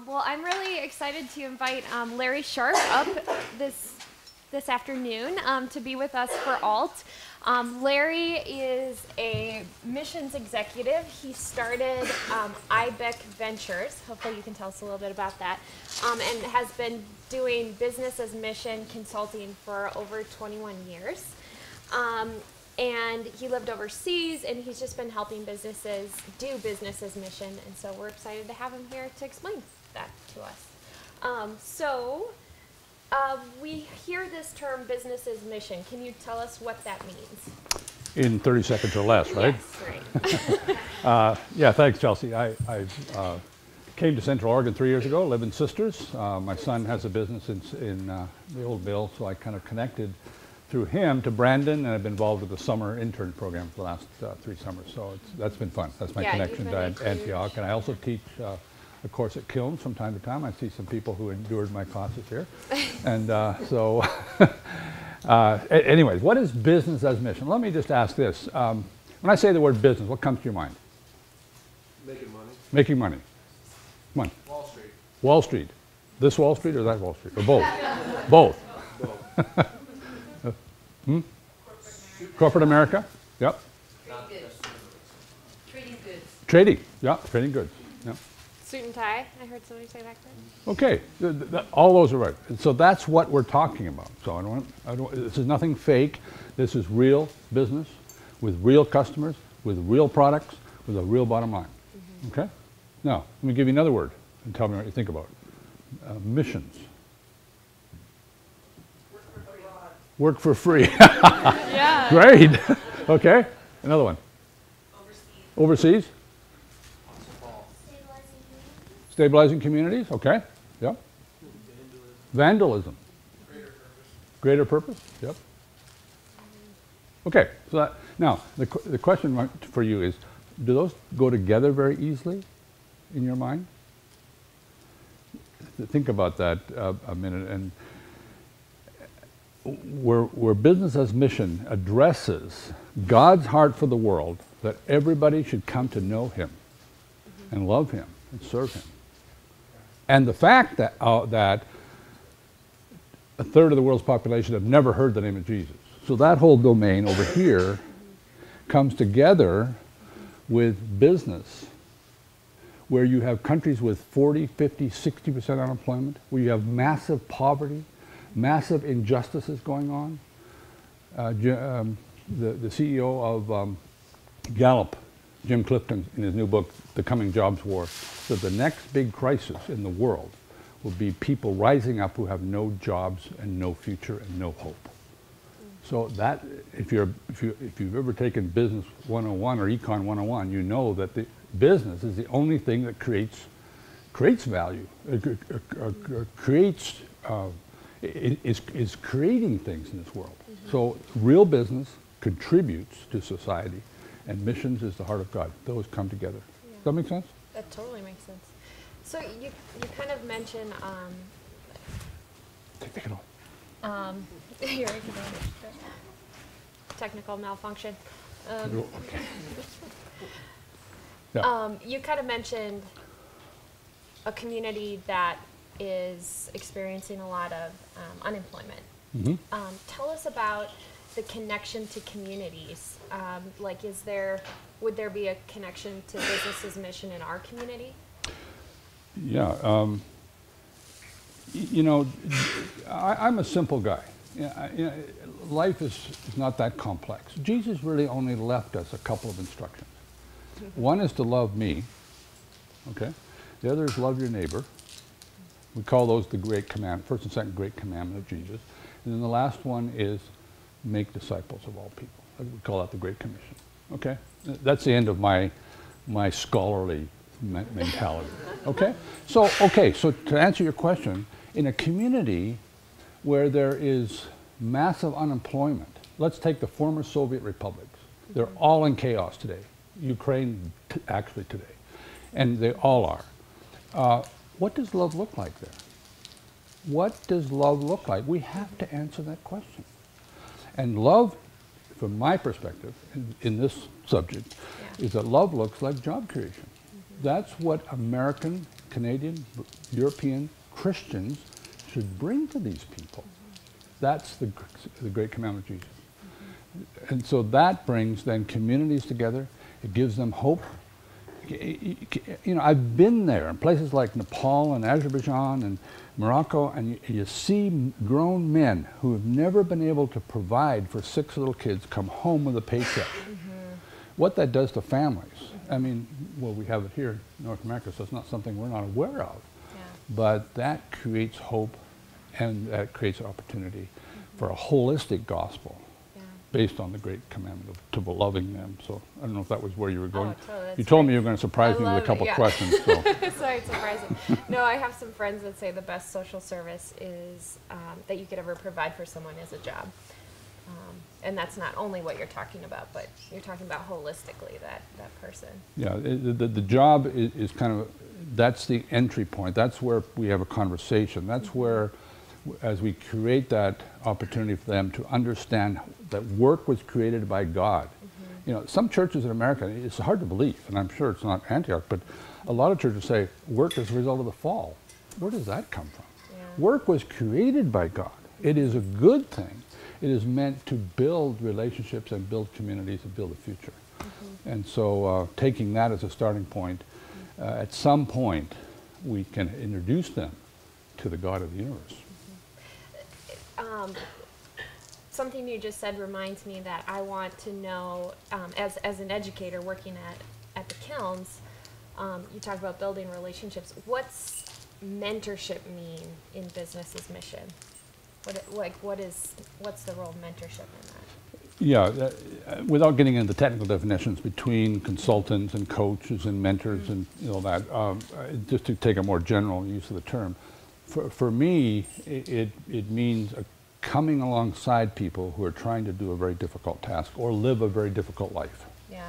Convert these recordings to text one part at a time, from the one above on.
Well, I'm really excited to invite Larry Sharp up this afternoon to be with us for ALT. Larry is a missions executive. He started IBEC Ventures. Hopefully you can tell us a little bit about that. And has been doing business as mission consulting for over 21 years. And he lived overseas, and he's just been helping businesses do business as mission. And so we're excited to have him here to explain that to us. We hear this term business as mission. Can you tell us what that means? In 30 seconds or less, right? Yes, right. Yeah, thanks, Chelsea. I came to Central Oregon 3 years ago, live in Sisters. My son has a business in the Old Mill, so I kind of connected through him to Brandon, and I've been involved with the summer intern program for the last 3 summers. So that's been fun. That's my connection to Antioch. And I also teach a course at Kilns from time to time. I see some people who endured my classes here. And anyways, what is business as mission? Let me just ask this. When I say the word business, what comes to your mind? Making money. Making money. Come on. Wall Street. Wall Street. This Wall Street or that Wall Street? Or both? Both. Both. Corporate America? Yep. Trading goods. Trading goods. Trading. Yeah, trading goods. Yep. Suit and tie. I heard somebody say that. Okay, all those are right. And so that's what we're talking about. So this is nothing fake. This is real business with real customers, with real products, with a real bottom line. Okay? Now, let me give you another word and tell me what you think about it. Missions. Work for free. Yeah. Great. Okay. Another one. Overseas. Stabilizing communities. Okay. Yep. Vandalism. Greater purpose. Yep. Okay. So now the question for you is, do those go together very easily in your mind? Think about that a minute. And where business as mission addresses God's heart for the world, that everybody should come to know him and love him and serve him. And the fact that, that a third of the world's population have never heard the name of Jesus. So that whole domain over here comes together with business, where you have countries with 40, 50, 60% unemployment, where you have massive poverty, massive injustices going on. The CEO of Gallup, Jim Clifton, in his new book, The Coming Jobs War, said the next big crisis in the world will be people rising up who have no jobs and no future and no hope. So that, if you've ever taken Business 101 or Econ 101, you know that the business is the only thing that creates value, is creating things in this world. So real business contributes to society, and missions is the heart of God. Those come together. Yeah. Does that make sense? That totally makes sense. So you kind of mentioned Take it on. here, technical malfunction. Okay. Yeah. You kind of mentioned a community that is experiencing a lot of unemployment. Tell us about the connection to communities. Like, would there be a connection to business's mission in our community? Yeah. You know, I'm a simple guy. Life is not that complex. Jesus really only left us a couple of instructions. One is to love me, okay? The other is love your neighbor. We call those the great commandment, first and second great commandment of Jesus. And then the last one is make disciples of all people. We call that the Great Commission. Okay? That's the end of my scholarly mentality. Okay? So to answer your question, in a community where there is massive unemployment, let's take the former Soviet republics. They're all in chaos today. Ukraine actually today. And they all are. What does love look like there? What does love look like? We have to answer that question. And love, from my perspective, in this subject, is that love looks like job creation. That's what American Canadian, European Christians should bring to these people. That's the great commandment of Jesus. And so that brings then communities together. It gives them hope. You know, I've been there in places like Nepal and Azerbaijan and Morocco, and you see grown men who have never been able to provide for 6 little kids come home with a paycheck. What that does to families. I mean, well, we have it here in North America, so it's not something we're not aware of. Yeah. But that creates hope, and that creates opportunity for a holistic gospel based on the great commandment of loving them. So I don't know if that was where you were going. Oh, totally, you told me you were going to surprise me with a couple questions. So. Sorry, it's surprising. No, I have some friends that say the best social service is that you could ever provide for someone is a job. And that's not only what you're talking about, but you're talking about holistically that person. Yeah, the job is kind of, that's the entry point. That's where we have a conversation. That's where, as we create that opportunity for them to understand that work was created by God. You know, some churches in America, it's hard to believe, and I'm sure it's not Antioch, but a lot of churches say work is a result of the fall. Where does that come from? Yeah. Work was created by God. It is a good thing. It is meant to build relationships and build communities and build a future. And so taking that as a starting point, at some point we can introduce them to the God of the universe. Something you just said reminds me that I want to know, as an educator working at the Kilns, you talk about building relationships. What's mentorship mean in business's mission? What's the role of mentorship in that? Yeah, without getting into technical definitions between consultants and coaches and mentors and that, just to take a more general use of the term, for me, it means coming alongside people who are trying to do a very difficult task or live a very difficult life. Yeah.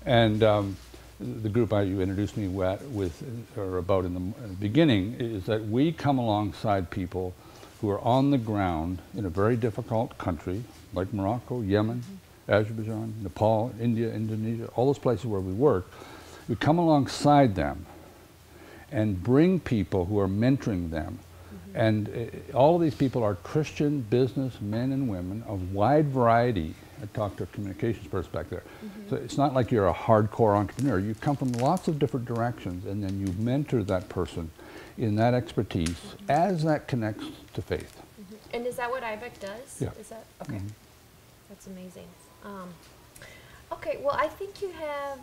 And the group you introduced me with or about in the beginning is that we come alongside people who are on the ground in a very difficult country like Morocco, Yemen, Azerbaijan, Nepal, India, Indonesia, all those places where we work. We come alongside them and bring people who are mentoring them. And all of these people are Christian business men and women of wide variety. I talked to a communications perspective. So it's not like you're a hardcore entrepreneur. You come from lots of different directions, and then you mentor that person in that expertise as that connects to faith. And is that what IBEC does? Yeah. Is that okay? That's amazing. Okay, well, I think you have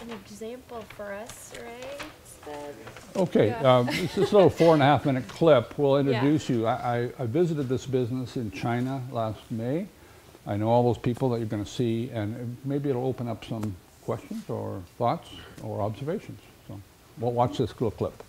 an example for us, right? Okay, this little 4.5-minute clip will introduce you. I visited this business in China last May. I know all those people that you're going to see, and maybe it'll open up some questions or thoughts or observations. So we'll watch this little clip.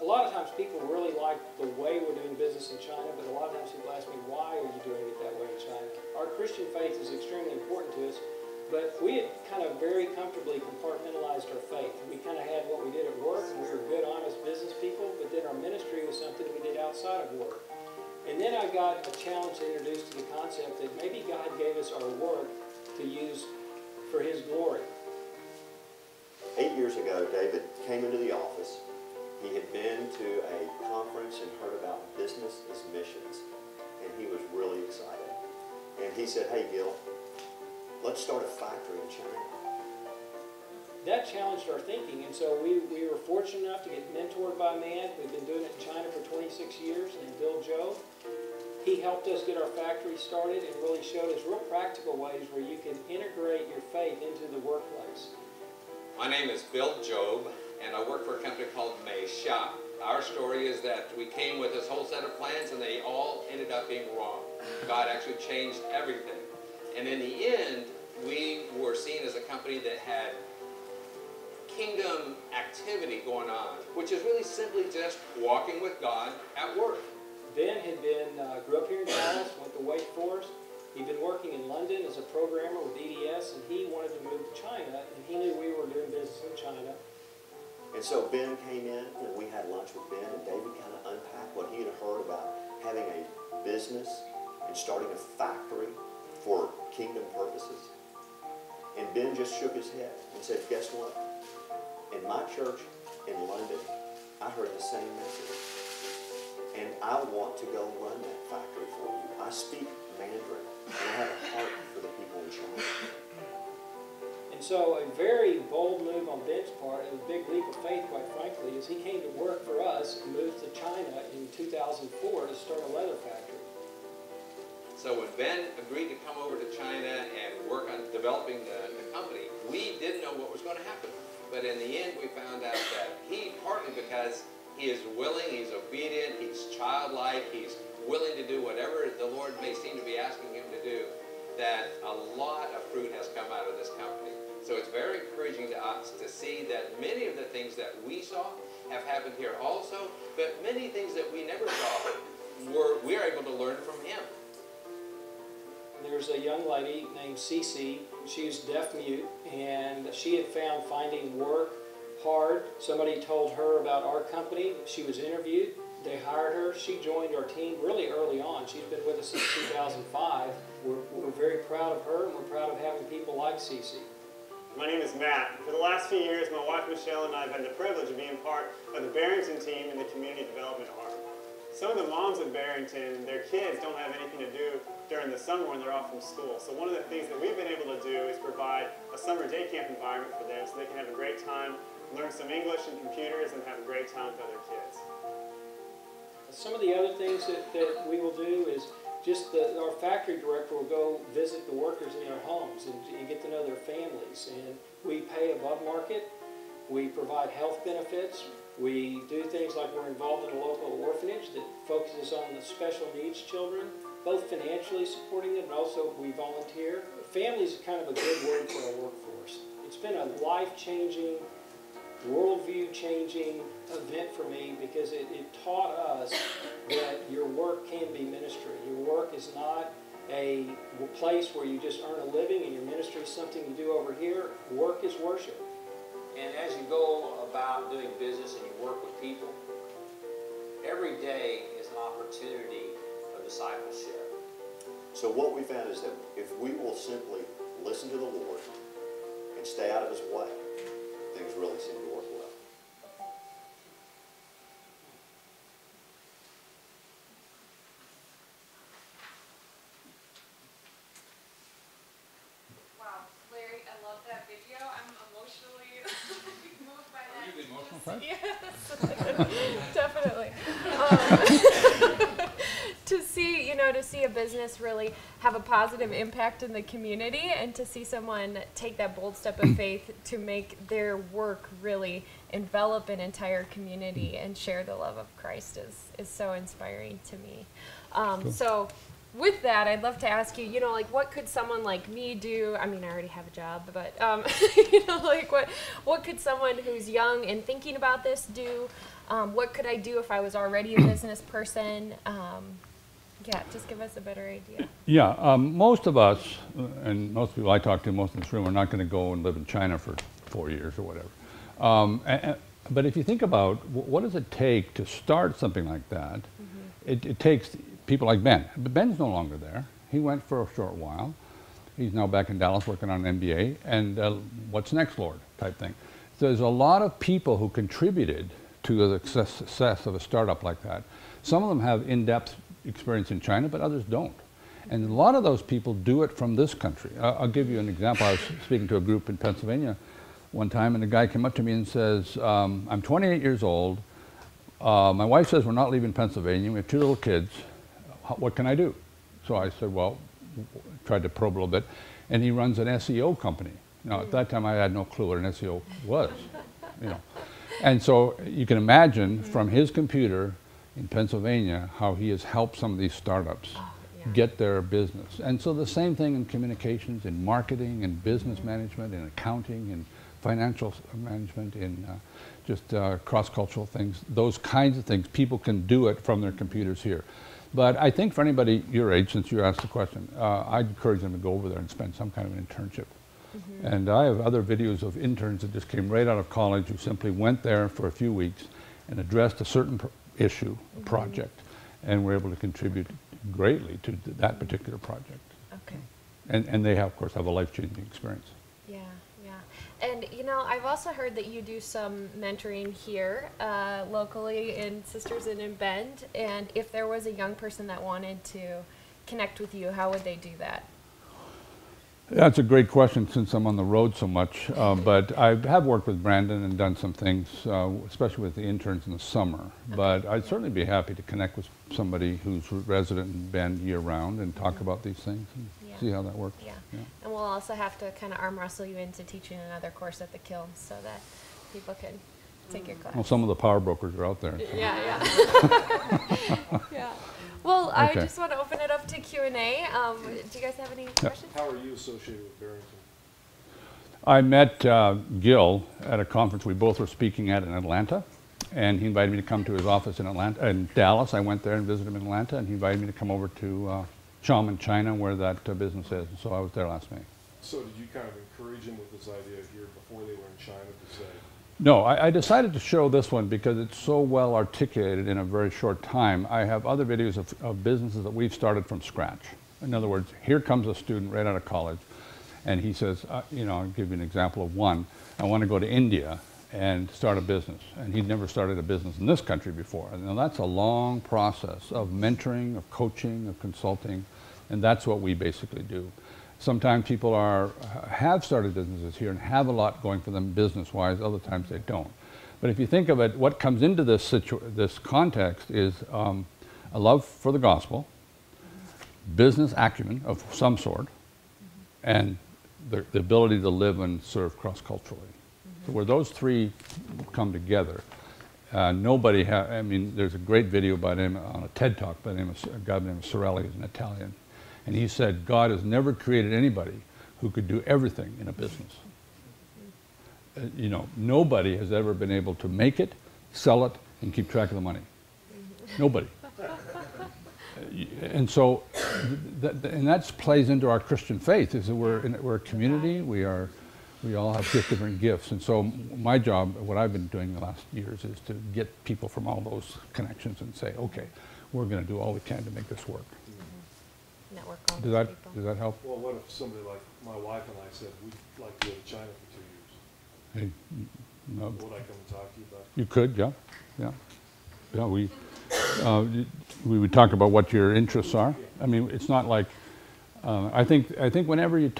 A lot of times people really like the way we're doing business in China, but a lot of times people ask me, why are you doing it that way in China? Our Christian faith is extremely important to us, but we had kind of very comfortably compartmentalized our faith. We kind of had what we did at work, and we were good, honest business people, but then our ministry was something we did outside of work. And then I got a challenge to introduce to the concept that maybe God gave us our work to use for His glory. 8 years ago, David came into the office. He had been to a conference and heard about business as missions, and he was really excited. And he said, hey, Gil, let's start a factory in China. That challenged our thinking, and so we were fortunate enough to get mentored by a man. We've been doing it in China for 26 years, named Bill Job. He helped us get our factory started and really showed us real practical ways where you can integrate your faith into the workplace. My name is Bill Job, and I work for a company called May Shop. Our story is that we came with this whole set of plans, and they all ended up being wrong. God actually changed everything. And in the end, we were seen as a company that had kingdom activity going on, which is really simply just walking with God at work. Ben had grew up here in Dallas, went to Wake Forest, He'd been working in London as a programmer with EDS, and he wanted to move to China, and he knew we were doing business in China. And so Ben came in, and we had lunch with Ben, and David kind of unpacked what he had heard about having a business and starting a factory for kingdom purposes. And Ben just shook his head and said, guess what? In my church in London, I heard the same message. And I want to go run that factory for you. I speak Mandarin, and I have a heart for the people in China. And so a very bold move on Ben's part, and a big leap of faith, quite frankly, is he came to work for us and moved to China in 2004 to start a leather factory. So when Ben agreed to come over to China and work on developing the company, we didn't know what was going to happen. But in the end, we found out that he, partly because he is willing, he's obedient, he's childlike, he's willing to do whatever the Lord may seem to be asking him to do, that a lot of fruit has come out of this company. So it's very encouraging to us to see that many of the things that we saw have happened here also, but many things that we never saw we're able to learn from him. There's a young lady named Cece. She's deaf-mute, and she had found finding work hard. Somebody told her about our company. She was interviewed. They hired her. She joined our team really early on. She's been with us since 2005. We're very proud of her, and we're proud of having people like Cece. My name is Matt. For the last few years, my wife Michelle and I have had the privilege of being part of the Barrington team in the community development arm. Some of the moms at Barrington, their kids don't have anything to do during the summer when they're off from school. So one of the things that we've been able to do is provide a summer day camp environment for them so they can have a great time, learn some English and computers, and have a great time with other kids. Some of the other things that we will do is just our factory director will go visit the workers in their homes and get to know their families. And we pay above market. We provide health benefits. We do things like we're involved in a local orphanage that focuses on the special needs children, both financially supporting them, but also we volunteer. Family is kind of a good word for our workforce. It's been a life-changing, worldview-changing event for me because it taught us that your work can be ministry. Your work is not a place where you just earn a living and your ministry is something you do over here. Work is worship. And as you go about doing business and you work with people, every day is an opportunity of discipleship. So what we found is that if we will simply listen to the Lord and stay out of his way, things really seem to work well. Wow, Larry, I love that video. I'm emotionally moved by that. Are you the emotional type? Yes, definitely. To see a business really have a positive impact in the community, and to see someone take that bold step of faith to make their work really envelop an entire community and share the love of Christ is so inspiring to me. So with that, I'd love to ask you, like, what could someone like me do? I mean, I already have a job, but, like, what could someone who's young and thinking about this do? What could I do if I was already a business person? Yeah, just give us a better idea. Yeah, most of us, and most people I talk to, most in this room, are not going to go and live in China for 4 years or whatever. But if you think about what does it take to start something like that, it takes people like Ben. But Ben's no longer there. He went for a short while. He's now back in Dallas working on an MBA. And what's next, Lord, type thing. So there's a lot of people who contributed to the success of a startup like that. Some of them have in-depth experience in China, but others don't. And a lot of those people do it from this country. I'll give you an example. I was speaking to a group in Pennsylvania one time, and a guy came up to me and says, I'm 28 years old. My wife says we're not leaving Pennsylvania. We have 2 little kids. What can I do? So I said, well, tried to probe a little bit. And he runs an SEO company. Now, at that time, I had no clue what an SEO was. And so you can imagine from his computer in Pennsylvania how he has helped some of these startups get their business. And so the same thing in communications, in marketing, in business management, in accounting, in financial management, in just cross-cultural things, those kinds of things. People can do it from their computers here. But I think for anybody your age, since you asked the question, I'd encourage them to go over there and spend some kind of an internship. And I have other videos of interns that just came right out of college who simply went there for a few weeks and addressed a certain issue, a project, and were able to contribute greatly to that particular project. Okay. And they, have, of course, have a life-changing experience. Yeah, yeah. And, you know, I've also heard that you do some mentoring here locally in Sisters Inn in Bend. And if there was a young person that wanted to connect with you, how would they do that? That's a great question since I'm on the road so much. But I have worked with Brandon and done some things, especially with the interns in the summer. Okay. But I'd certainly be happy to connect with somebody who's resident in Bend year-round and talk about these things and see how that works. Yeah. And we'll also have to kind of arm wrestle you into teaching another course at the Kiln so that people can take your class. Well, some of the power brokers are out there. So. Yeah. Yeah. Well, Okay. I just want to open it up to Q&A. Do you guys have any questions? How are you associated with Barrington? I met Gil at a conference we both were speaking at in Atlanta, and he invited me to come to his office in Dallas. I went there and visited him in Atlanta, and he invited me to come over to Xiamen, China, where that business is. And so I was there last May. So did you kind of encourage him with this idea here before they were in China to say? No, I decided to show this one because it's so well articulated in a very short time. I have other videos of businesses that we've started from scratch. In other words, here comes a student right out of college, and he says, you know, I'll give you an example of one. I want to go to India and start a business. And he'd never started a business in this country before. And now that's a long process of mentoring, of coaching, of consulting, and that's what we basically do. Sometimes people have started businesses here and have a lot going for them business-wise. Other times they don't. But if you think of it, what comes into this context is a love for the gospel, business acumen of some sort, and the ability to live and serve cross-culturally. So where those three come together, nobody I mean, there's a great video about him on a TED Talk by the name of a guy named Sorelli, who's an Italian. And he said, God has never created anybody who could do everything in a business. You know, nobody has ever been able to make it, sell it, and keep track of the money. Nobody. And so, and that plays into our Christian faith, is that we're a community, we all have different gifts. And so my job, what I've been doing the last years, is to get people from all those connections and say, okay, we're going to do all we can to make this work. Network all those people. Does that help? Well, what if somebody like my wife and I said, we'd like to go to China for 2 years? Hey, no, Would I come and talk to you about it? you could, yeah. We would talk about what your interests are. I mean, it's not like, I think whenever you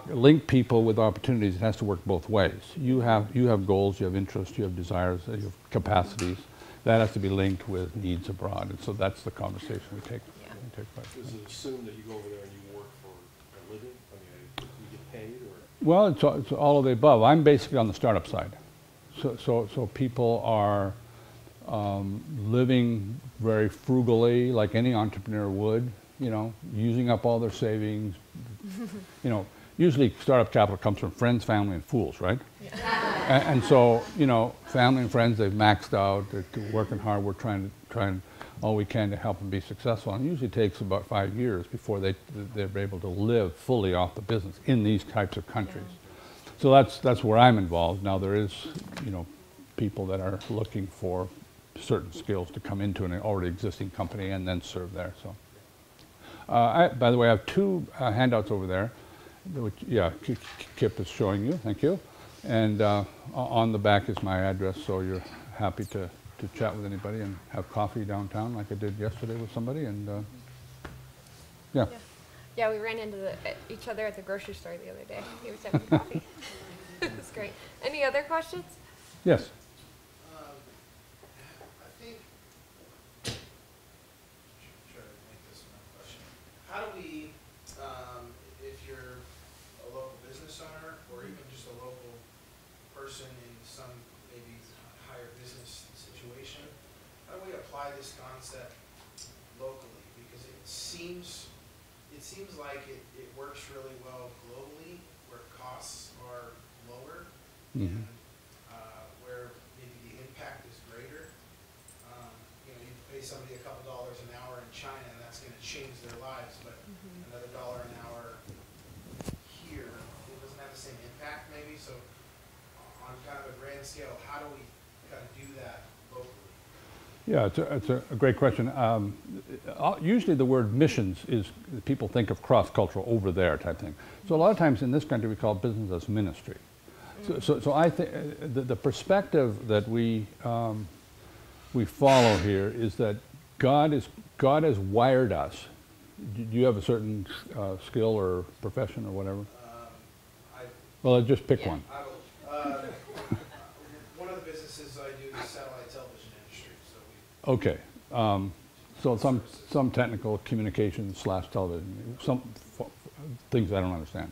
link people with opportunities, it has to work both ways. You have goals, you have interests, you have desires, you have capacities. That has to be linked with needs abroad, and so that's the conversation we take. Does it assume that you go over there and you work for a living? I mean, you get paid, or? Well, it's all of the above. I'm basically on the startup side. So people are living very frugally, like any entrepreneur would, you know, using up all their savings. You know, usually startup capital comes from friends, family, and fools, right? Yeah. And so, you know, family and friends, they've maxed out, they're working hard, we're trying all we can to help them be successful. And it usually takes about 5 years before they're able to live fully off the business in these types of countries. Yeah. So that's where I'm involved. Now there is, you know, people that are looking for certain skills to come into an already existing company and then serve there. So, by the way, I have two handouts over there, which, yeah, Kip is showing you. Thank you. And on the back is my address, so you're happy to chat with anybody and have coffee downtown like I did yesterday with somebody. And yeah. Yeah, we ran into each other at the grocery store the other day. He was having coffee. It was great. Any other questions? Yes. I think, try to make this my question. How do we, if you're a local business owner or even just a local person in some maybe higher business situation, how do we apply this concept locally? Because it seems like it works really well globally, where costs are lower, and where maybe the impact is greater. You know, you pay somebody a couple dollars an hour in China, and kind of a grand scale, how do we kind of do that locally? Yeah, it's a great question. Usually the word missions is, people think of cross-cultural, over there type thing. So a lot of times in this country we call business as ministry. So I think the perspective that we follow here is that God has wired us. Do you have a certain skill or profession or whatever? Well, just pick one. One of the businesses I do is satellite television industry. So Okay. So some technical communications / television, some things I don't understand.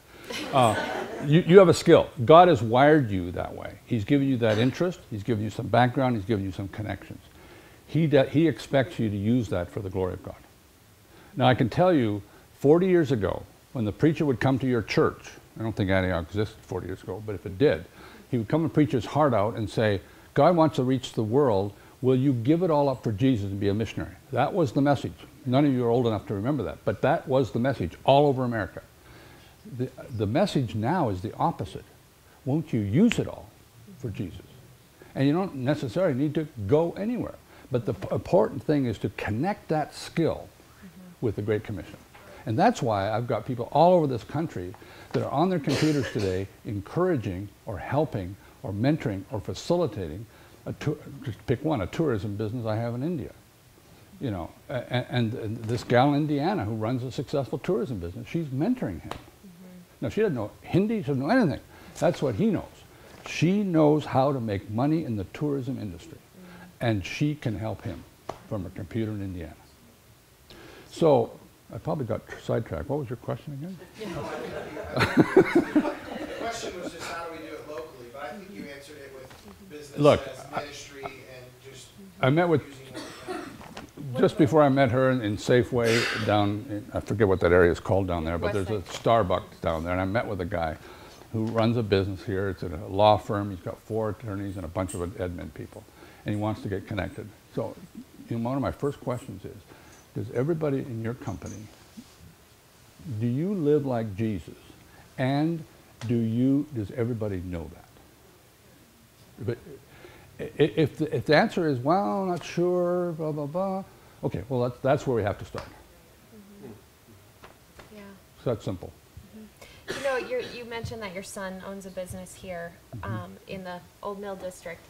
You have a skill. God has wired you that way. He's given you that interest. He's given you some background. He's given you some connections. He expects you to use that for the glory of God. Now, I can tell you, 40 years ago, when the preacher would come to your church, I don't think Antioch existed 40 years ago, but if it did, he would come and preach his heart out and say, God wants to reach the world. Will you give it all up for Jesus and be a missionary? That was the message. None of you are old enough to remember that, but that was the message all over America. The message now is the opposite. Won't you use it all for Jesus? And you don't necessarily need to go anywhere. But the important thing is to connect that skill with the Great Commission. And that's why I've got people all over this country that are on their computers today encouraging or helping or mentoring or facilitating, just pick one, a tourism business I have in India. You know, and this gal in Indiana who runs a successful tourism business, she's mentoring him. Now, she doesn't know Hindi, she doesn't know anything. That's what he knows. She knows how to make money in the tourism industry. And she can help him from a computer in Indiana. So, I probably got sidetracked. What was your question again? the question was just how do we do it locally, but I think you answered it with business as ministry and just I met with, just before I met her in Safeway down, I forget what that area is called down there, but there's a Starbucks down there, and I met with a guy who runs a business here. It's at a law firm. He's got 4 attorneys and a bunch of admin people, and he wants to get connected. So, you know, one of my first questions is, does everybody in your company, do you live like Jesus? And does everybody know that? But if the answer is, well, not sure, blah, blah, blah, okay, well, that's where we have to start. Yeah. So that's simple. You know, you mentioned that your son owns a business here in the Old Mill District.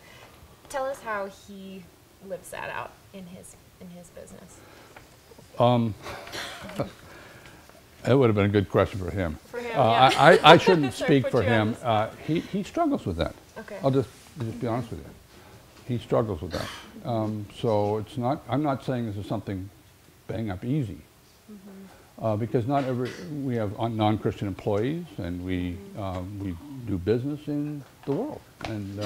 Tell us how he lives that out in his business. That would have been a good question for him. For him, yeah. I shouldn't Sorry, speak for put you on him. the He struggles with that. Okay. I'll just be honest with you. He struggles with that. So it's not. I'm not saying this is something bang up easy. Because we have non-Christian employees, and we do business in the world, and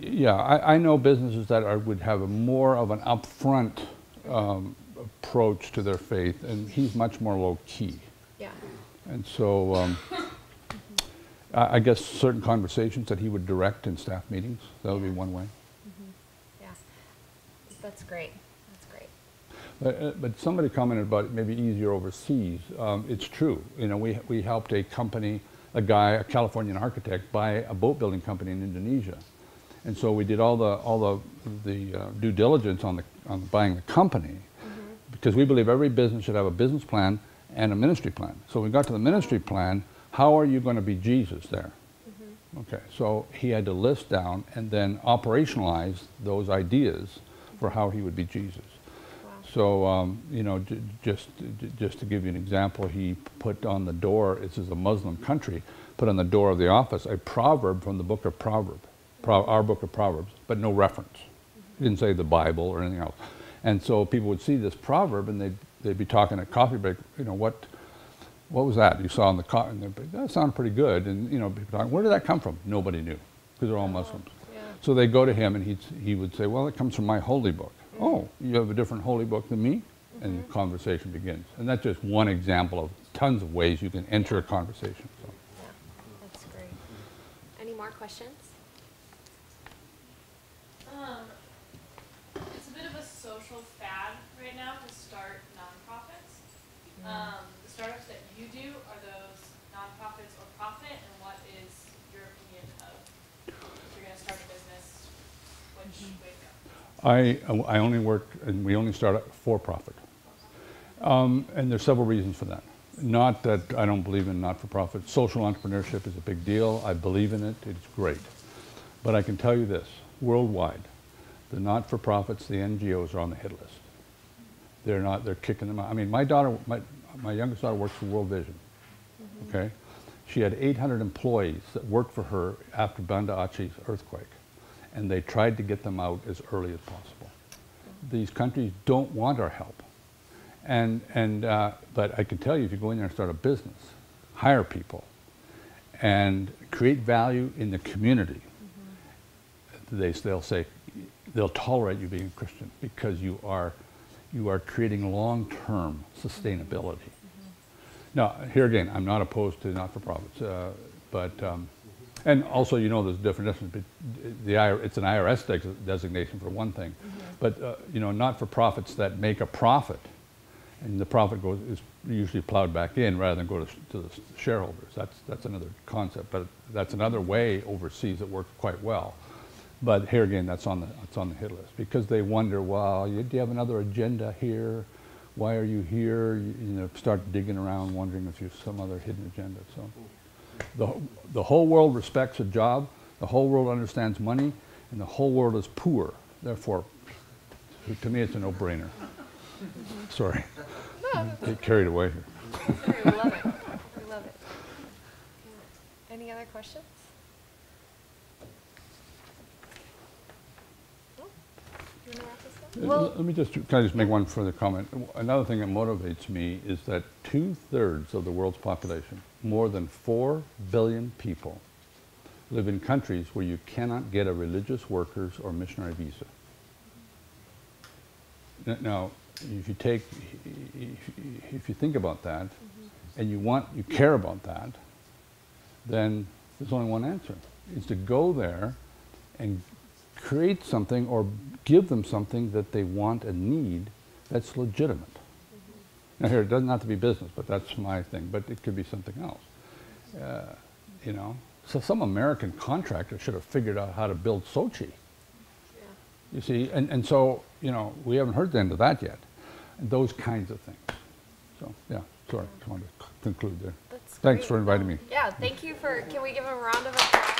yeah, I know businesses that would have more of an upfront approach to their faith, and he's much more low-key. Yeah. And so I guess certain conversations that he would direct in staff meetings, that would be one way. Yeah. That's great. That's great. But somebody commented about it maybe easier overseas. It's true. You know, we helped a company, a Californian architect, buy a boat building company in Indonesia. And so we did all the due diligence on buying the company, because we believe every business should have a business plan and a ministry plan. So we got to the ministry plan. How are you going to be Jesus there? Okay, so he had to list down and then operationalize those ideas for how he would be Jesus. Wow. So you know, just to give you an example, he put on the door. This is a Muslim country. Put on the door of the office a proverb from the book of Proverbs. Our book of Proverbs, but no reference. It didn't say the Bible or anything else. And so people would see this proverb, and they'd be talking at coffee break. You know, what was that you saw in the coffee? And they'd be, that sounded pretty good. And you know, people talking, where did that come from? Nobody knew, because they're all Muslims. Yeah. So they go to him, and he would say, well, it comes from my holy book. Oh, you have a different holy book than me? And the conversation begins. And that's just one example of tons of ways you can enter a conversation. So. Yeah, that's great. Any more questions? It's a bit of a social fad right now to start nonprofits. The startups that you do, are those nonprofits or profit, and what wake up? I only work, and we only start for profit. And there's several reasons for that. Not that I don't believe in not-for-profit. Social entrepreneurship is a big deal. I believe in it. It's great. But I can tell you this, worldwide, the not-for-profits, the NGOs are on the hit list. They're kicking them out. I mean, my youngest daughter works for World Vision, okay? She had 800 employees that worked for her after Banda Aceh's earthquake, and they tried to get them out as early as possible. These countries don't want our help. But I can tell you, if you go in there and start a business, hire people, and create value in the community, they'll tolerate you being a Christian because you are creating long-term sustainability. Now, here again, I'm not opposed to not-for-profits, and also, you know, there's definitions. It's an IRS designation for one thing, but you know, not-for-profits that make a profit, and the profit is usually plowed back in rather than go to the shareholders. That's another concept, but that's another way overseas that works quite well. But here again, it's on the hit list because they wonder, well, do you have another agenda here? Why are you here? You know, start digging around, wondering if you have some other hidden agenda. So, the whole world respects a job. The whole world understands money, and the whole world is poor. Therefore, to me, it's a no-brainer. Sorry, get carried away here. We love it. We love it. Any other questions? No? You want to wrap this up? Well, Let me can I just make one further comment? Another thing that motivates me is that 2/3 of the world's population, more than 4 billion people, live in countries where you cannot get a religious workers or missionary visa. Now, if you think about that, and you care about that, then there's only one answer: is to go there and create something or give them something that they want and need that's legitimate. Now here, it doesn't have to be business, but that's my thing, but it could be something else. You know, so some American contractor should have figured out how to build Sochi. You see, and so, you know, we haven't heard the end of that yet. And those kinds of things. So, yeah, sorry, I just wanted to conclude there. That's Thanks great. for inviting me. Yeah, thank you for, can we give him a round of applause?